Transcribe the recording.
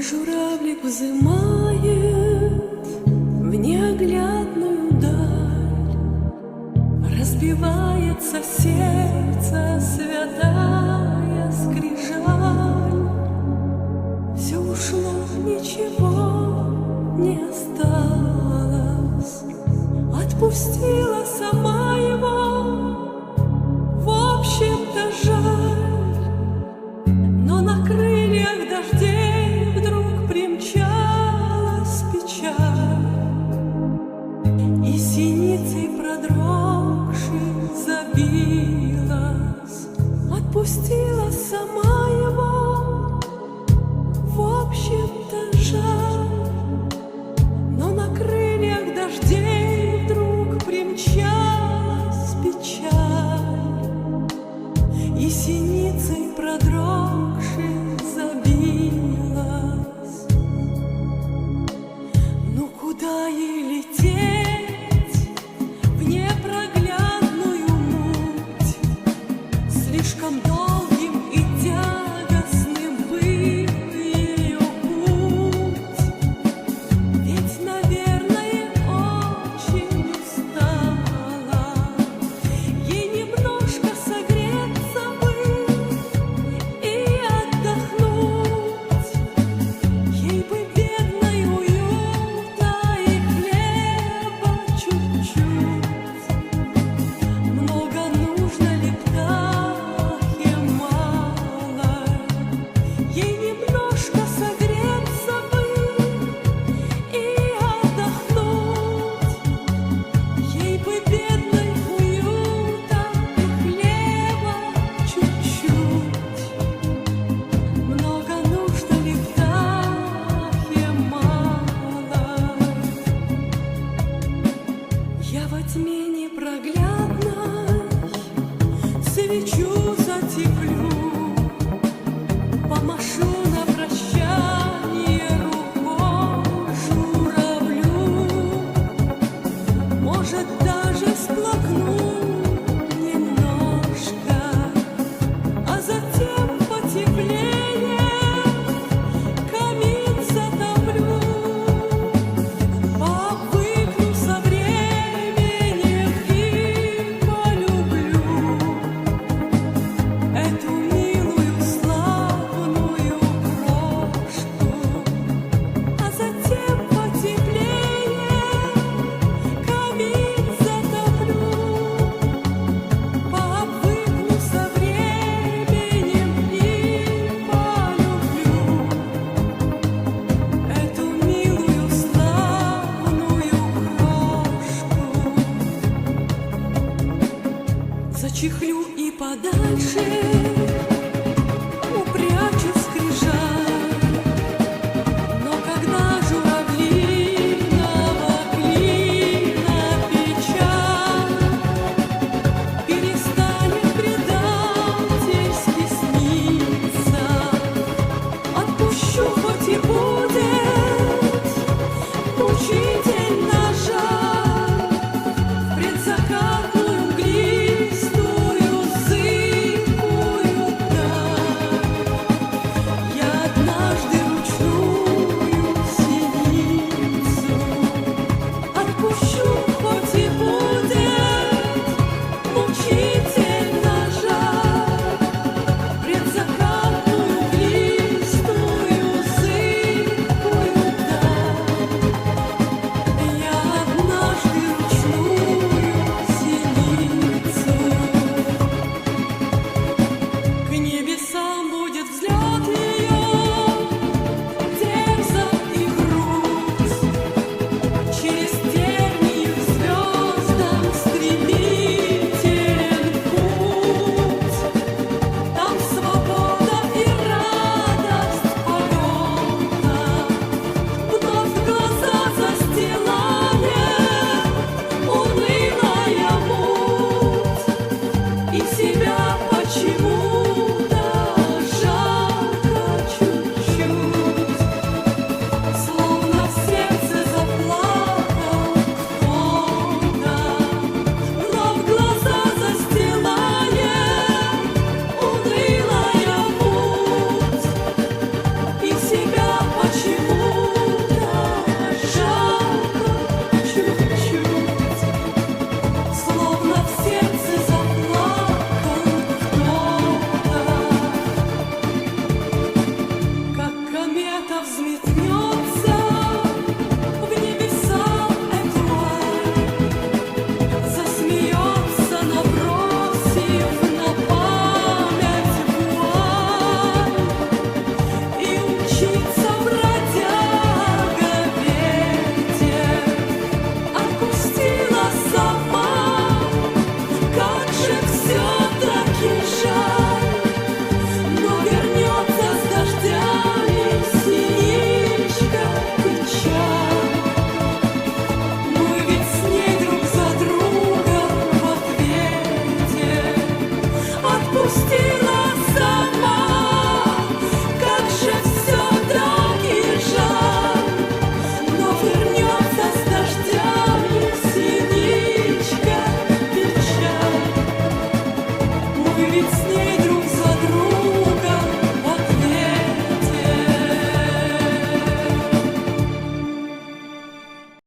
журавлик взымает в неоглядную даль, разбивается в сердце святая скрижаль. Все ушло, ничего не осталось, отпустила сама его, в общем-то жаль, но на крыльях дождей вдруг примчалась печаль, и синицей продрогшей забилась, отпустила сама его, в общем-то жаль, но на крыльях дождей вдруг примчалась печаль, и синицей продрогшей забилась. Ну куда ей лететь в непроглядную муть? Слишком долгим и тягостным был ее путь, ведь, наверное, очень устала. Ей немножко согреться бы и отдохнуть, ей бы бедной уюта и хлеба чуть-чуть. Много нужно ли птахе мало? Ей немножко согреться бы и отдохнуть, ей бы бедной уюта и хлеба чуть-чуть. Много нужно ли птахе мало? Я во тьме непроглядной свечу затеплю, помашу на прощание рукой журавлю, может, даже всплакну немножко, а затем потеплее камин затоплю, пообвыкну со временем и полюблю эту милую славную крошку, а затем потеплее камин затоплю, пообвыкну со временем и полюблю эту милую славную крошку. Зачехлю и подальше